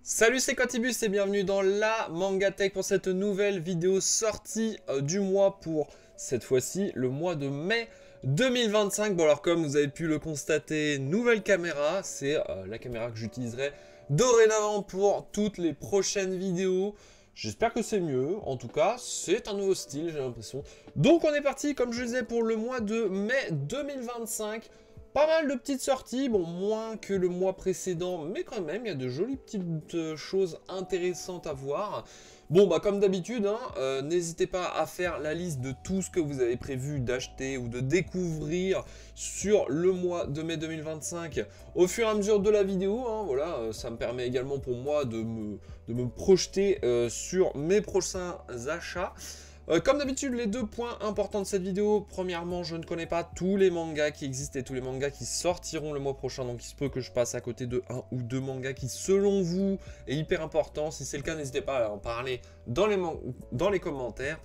Salut, c'est Quantibus et bienvenue dans la Manga Tech pour cette nouvelle vidéo sortie du mois pour cette fois-ci le mois de mai 2025. Bon alors comme vous avez pu le constater, nouvelle caméra, c'est la caméra que j'utiliserai dorénavant pour toutes les prochaines vidéos. J'espère que c'est mieux, en tout cas c'est un nouveau style j'ai l'impression. Donc on est parti comme je disais pour le mois de mai 2025. Pas mal de petites sorties, bon moins que le mois précédent, mais quand même il y a de jolies petites choses intéressantes à voir. Bon bah comme d'habitude, n'hésitez pas à faire la liste de tout ce que vous avez prévu d'acheter ou de découvrir sur le mois de mai 2025 au fur et à mesure de la vidéo. Voilà, ça me permet également pour moi de me projeter sur mes prochains achats. Comme d'habitude, les deux points importants de cette vidéo. Premièrement, je ne connais pas tous les mangas qui existent et tous les mangas qui sortiront le mois prochain. Donc il se peut que je passe à côté de un ou deux mangas qui, selon vous, est hyper important. Si c'est le cas, n'hésitez pas à en parler dans les commentaires.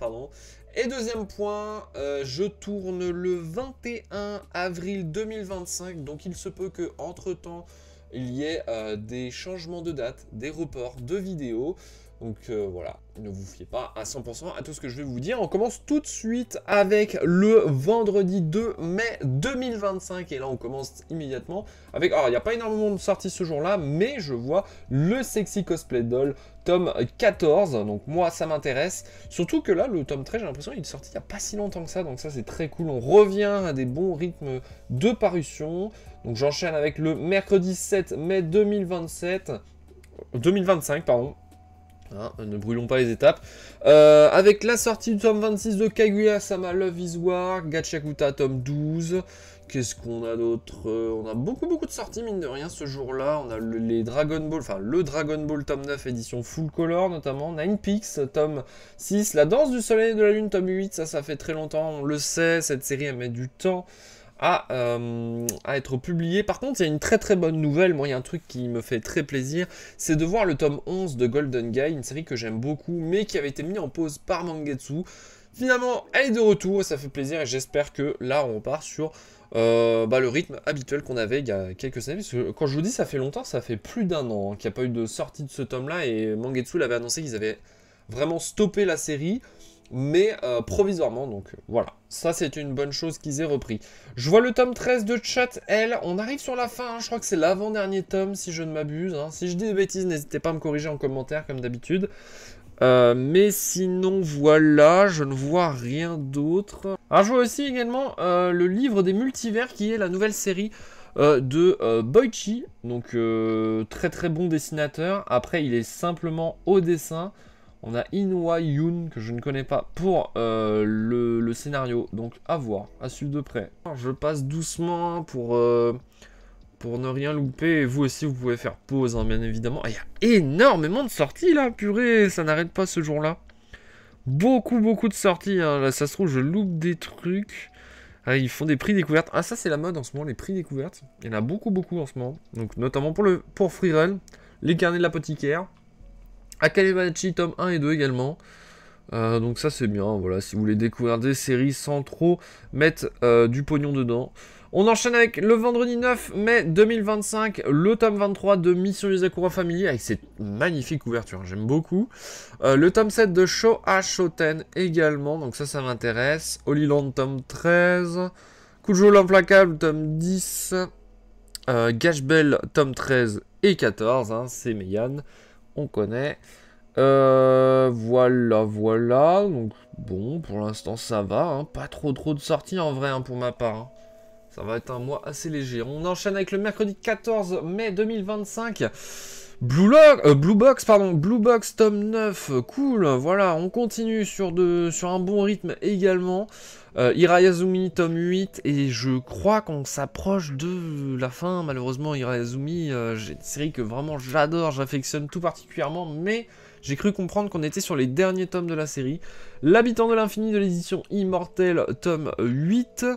Et deuxième point, je tourne le 21 avril 2025. Donc il se peut que entre temps il y ait des changements de date, des reports de vidéos. Donc voilà, ne vous fiez pas à 100% à tout ce que je vais vous dire. On commence tout de suite avec le vendredi 2 mai 2025. Et là, on commence immédiatement avec... Alors, il n'y a pas énormément de sorties ce jour-là, mais je vois le Sexy Cosplay Doll, tome 14. Donc moi, ça m'intéresse. Surtout que là, le tome 13, j'ai l'impression qu'il est sorti il n'y a pas si longtemps que ça. Donc ça, c'est très cool. On revient à des bons rythmes de parution. Donc j'enchaîne avec le mercredi 7 mai 2025, pardon. Ne brûlons pas les étapes. Avec la sortie du tome 26 de Kaguya-sama Love is War, Gachakuta tome 12. Qu'est-ce qu'on a d'autre? On a beaucoup de sorties, mine de rien, ce jour-là. On a les Dragon Ball, enfin le Dragon Ball tome 9 édition full color, notamment. Nine Peaks tome 6. La danse du soleil et de la lune tome 8. Ça fait très longtemps, on le sait. Cette série, elle met du temps à être publié. Par contre, il y a une très bonne nouvelle. Moi, il y a un truc qui me fait très plaisir, c'est de voir le tome 11 de Golden Guy, une série que j'aime beaucoup, mais qui avait été mise en pause par Mangetsu. Finalement, elle est de retour et ça fait plaisir. Et j'espère que là, on repart sur le rythme habituel qu'on avait il y a quelques années. Parce que quand je vous dis ça fait longtemps, ça fait plus d'un an qu'il n'y a pas eu de sortie de ce tome-là. Et Mangetsu l'avait annoncé qu'ils avaient vraiment stoppé la série, mais provisoirement, donc voilà. Ça, c'est une bonne chose qu'ils aient repris. Je vois le tome 13 de Chat L. On arrive sur la fin, je crois que c'est l'avant-dernier tome, si je ne m'abuse. Si je dis des bêtises, n'hésitez pas à me corriger en commentaire, comme d'habitude. Mais sinon, voilà, je ne vois rien d'autre. Alors, je vois aussi également le livre des multivers, qui est la nouvelle série de Boichi. Donc, très bon dessinateur. Après, il est simplement au dessin. On a Inwa Yoon, que je ne connais pas, pour le scénario. Donc, à voir, à suivre de près. Alors, je passe doucement pour ne rien louper. Et vous aussi, vous pouvez faire pause, bien évidemment. Il y a énormément de sorties, là, purée. Ça n'arrête pas ce jour-là. Beaucoup de sorties. Là, ça se trouve, je loupe des trucs. Ah, ils font des prix découvertes. Ah, ça, c'est la mode en ce moment, les prix découvertes. Il y en a beaucoup en ce moment. Donc, notamment pour Freerun, les carnets de l'apothicaire. Akalebachi tome 1 et 2 également. Donc ça c'est bien, voilà, si vous voulez découvrir des séries sans trop mettre du pognon dedans. On enchaîne avec le vendredi 9 mai 2025, le tome 23 de Mission Yuzakura Family, avec cette magnifique couverture, j'aime beaucoup. Le tome 7 de Showa Shoten également, donc ça m'intéresse. Holy Land tome 13, Kujo l'implacable tome 10, Gash Bell tome 13 et 14, c'est Meian. On connaît. Voilà. Donc, bon, pour l'instant, ça va. Pas trop de sorties, en vrai, pour ma part. Ça va être un mois assez léger. On enchaîne avec le mercredi 14 mai 2025. Blue Box, tome 9. Cool, voilà. On continue sur un bon rythme également. Hirayazumi, tome 8. Et je crois qu'on s'approche de la fin. Malheureusement, Hirayazumi, j'ai une série que vraiment j'adore, j'affectionne tout particulièrement. Mais j'ai cru comprendre qu'on était sur les derniers tomes de la série. L'habitant de l'infini de l'édition Immortel, tome 8.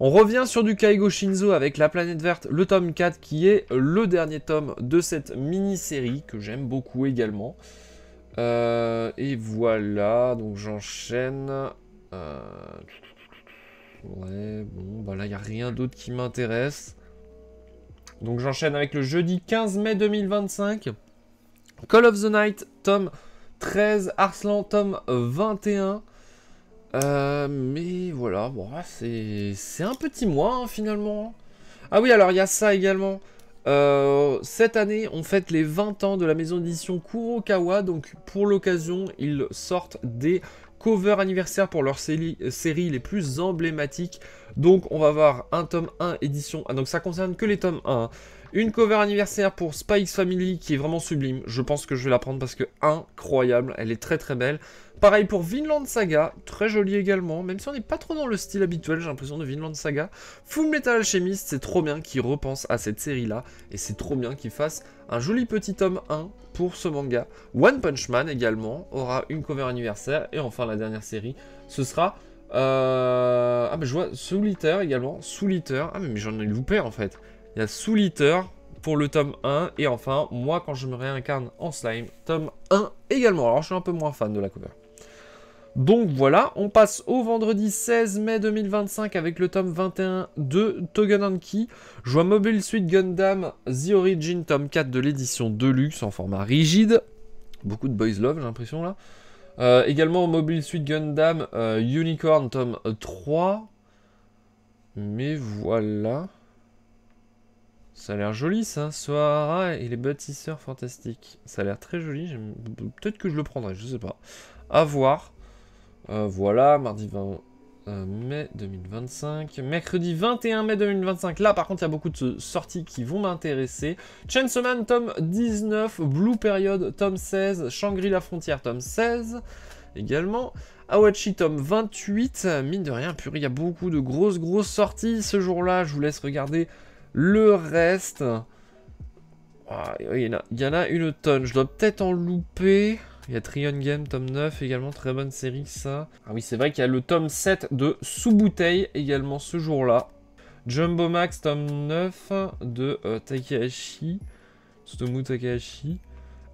On revient sur du Kaigo Shinzo avec La Planète Verte, le tome 4, qui est le dernier tome de cette mini-série, que j'aime beaucoup également. Et voilà, donc j'enchaîne. Ouais, bon, bah là, il n'y a rien d'autre qui m'intéresse. Donc j'enchaîne avec le jeudi 15 mai 2025. Call of the Night, tome 13. Arslan, tome 21. Mais voilà, bon, c'est un petit mois, hein, finalement. Ah oui, alors il y a ça également. Cette année, on fête les 20 ans de la maison d'édition Kurokawa. Donc, pour l'occasion, ils sortent des covers anniversaires pour leurs séries les plus emblématiques. Donc, on va voir un tome 1 édition. Ah, donc, ça concerne que les tomes 1. Hein. Une cover anniversaire pour Spy X Family qui est vraiment sublime. Je pense que je vais la prendre parce que incroyable. Elle est très très belle. Pareil pour Vinland Saga, très joli également, même si on n'est pas trop dans le style habituel, j'ai l'impression, de Vinland Saga. Full Metal Alchemist, c'est trop bien qu'ils repensent à cette série-là, et c'est trop bien qu'ils fassent un joli petit tome 1 pour ce manga. One Punch Man également aura une cover anniversaire, et enfin la dernière série, ce sera... Ah mais je vois Soul Eater également, Soul Eater, ah mais j'en ai loupé en fait. Il y a Soul Eater pour le tome 1, et enfin, moi quand je me réincarne en slime, tome 1 également. Alors je suis un peu moins fan de la cover. Donc voilà, on passe au vendredi 16 mai 2025 avec le tome 21 de Togananki. Je vois Mobile Suit Gundam The Origin, tome 4 de l'édition Deluxe en format rigide. Beaucoup de boys love, j'ai l'impression là. Également Mobile Suit Gundam Unicorn, tome 3. Mais voilà. Ça a l'air joli ça, Sohara et les bâtisseurs fantastiques. Ça a l'air très joli, peut-être que je le prendrai, je sais pas. À voir. Voilà, mardi 20 mai 2025. Mercredi 21 mai 2025. Là, par contre, il y a beaucoup de sorties qui vont m'intéresser. Chainsaw Man, tome 19. Blue Period, tome 16. Shangri-La Frontière, tome 16. Également. Awachi, tome 28. Mine de rien, purée, il y a beaucoup de grosses sorties ce jour-là. Je vous laisse regarder le reste. Ah, il y en a une tonne. Je dois peut-être en louper. Il y a Trion Game, tome 9, également, très bonne série, ça. Ah oui, c'est vrai qu'il y a le tome 7 de Sous-Bouteille, également, ce jour-là. Jumbo Max, tome 9 de Takahashi. Tsutomu Takahashi.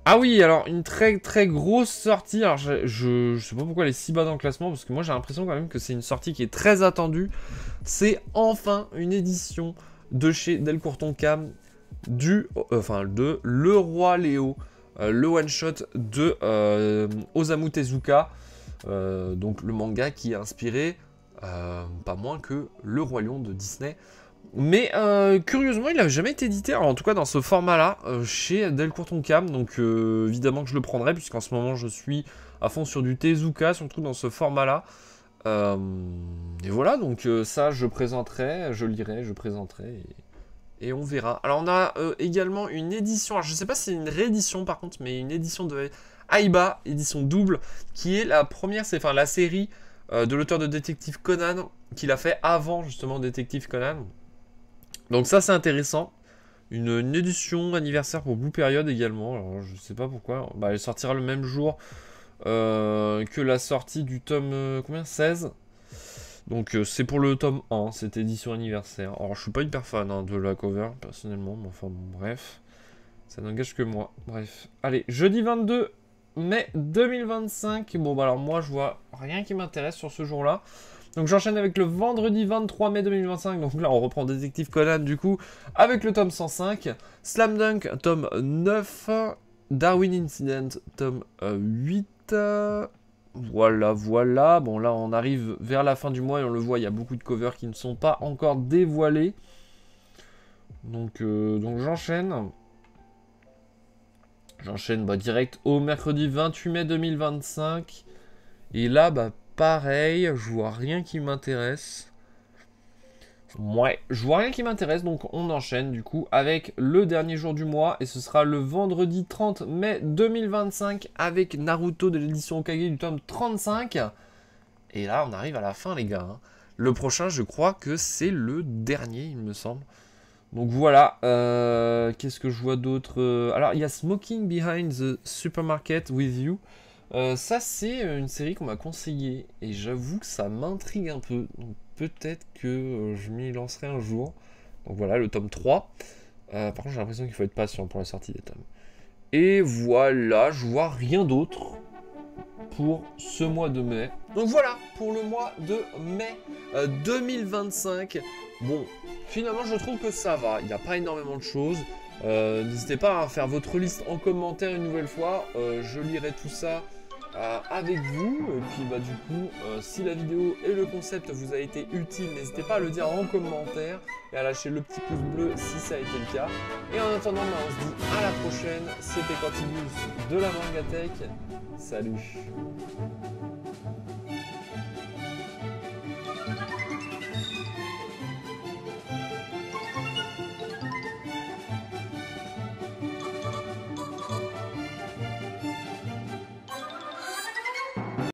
Ah oui, alors, une très grosse sortie. Alors, je sais pas pourquoi elle est si bas dans le classement, parce que moi, j'ai l'impression quand même que c'est une sortie qui est très attendue. C'est enfin une édition de chez Delcourt Tonkam de Le Roi Léo. Le one-shot de Osamu Tezuka, donc le manga qui a inspiré pas moins que Le Roi Lion de Disney. Mais curieusement, il n'a jamais été édité, alors, en tout cas dans ce format-là, chez Delcourt Tonkam. Donc évidemment que je le prendrai, puisqu'en ce moment je suis à fond sur du Tezuka, surtout dans ce format-là. Et voilà, donc ça je présenterai, je lirai, je présenterai... Et on verra. Alors on a également une édition, alors je ne sais pas si c'est une réédition par contre, mais une édition de Aiba, édition double, qui est la première, c'est enfin la série de l'auteur de Détective Conan, qu'il a fait avant justement Détective Conan. Donc ça c'est intéressant. Une édition anniversaire pour Blue Period également, alors je sais pas pourquoi. Bah, elle sortira le même jour que la sortie du tome combien 16. Donc c'est pour le tome 1, cette édition anniversaire. Alors je suis pas hyper fan hein, de la cover, personnellement, mais enfin bon, bref. Ça n'engage que moi. Bref. Allez, jeudi 22 mai 2025. Bon bah alors moi je vois rien qui m'intéresse sur ce jour-là. Donc j'enchaîne avec le vendredi 23 mai 2025. Donc là on reprend Détective Conan du coup, avec le tome 105. Slam Dunk, tome 9. Darwin Incident, tome 8. Voilà. Bon, là, on arrive vers la fin du mois et on le voit, il y a beaucoup de covers qui ne sont pas encore dévoilés. Donc j'enchaîne. J'enchaîne direct au mercredi 28 mai 2025. Et là, pareil, je vois rien qui m'intéresse. Ouais, je vois rien qui m'intéresse, donc on enchaîne du coup avec le dernier jour du mois, et ce sera le vendredi 30 mai 2025 avec Naruto de l'édition Okage du tome 35. Et là, on arrive à la fin, les gars. Hein. Le prochain, je crois que c'est le dernier, il me semble. Donc voilà, qu'est-ce que je vois d'autre alors, il y a Smoking Behind the Supermarket with You. Ça, c'est une série qu'on m'a conseillée, et j'avoue que ça m'intrigue un peu. Donc peut-être que je m'y lancerai un jour. Donc voilà, le tome 3. Par contre, j'ai l'impression qu'il faut être patient pour la sortie des tomes. Et voilà, je vois rien d'autre pour ce mois de mai. Donc voilà, pour le mois de mai 2025. Bon, finalement, je trouve que ça va. Il n'y a pas énormément de choses. N'hésitez pas à faire votre liste en commentaire une nouvelle fois. Je lirai tout ça avec vous. Et puis bah du coup, si la vidéo et le concept vous a été utile, n'hésitez pas à le dire en commentaire et à lâcher le petit pouce bleu si ça a été le cas. Et en attendant, bah, on se dit à la prochaine. C'était Quantibus de la Mangatech. Salut.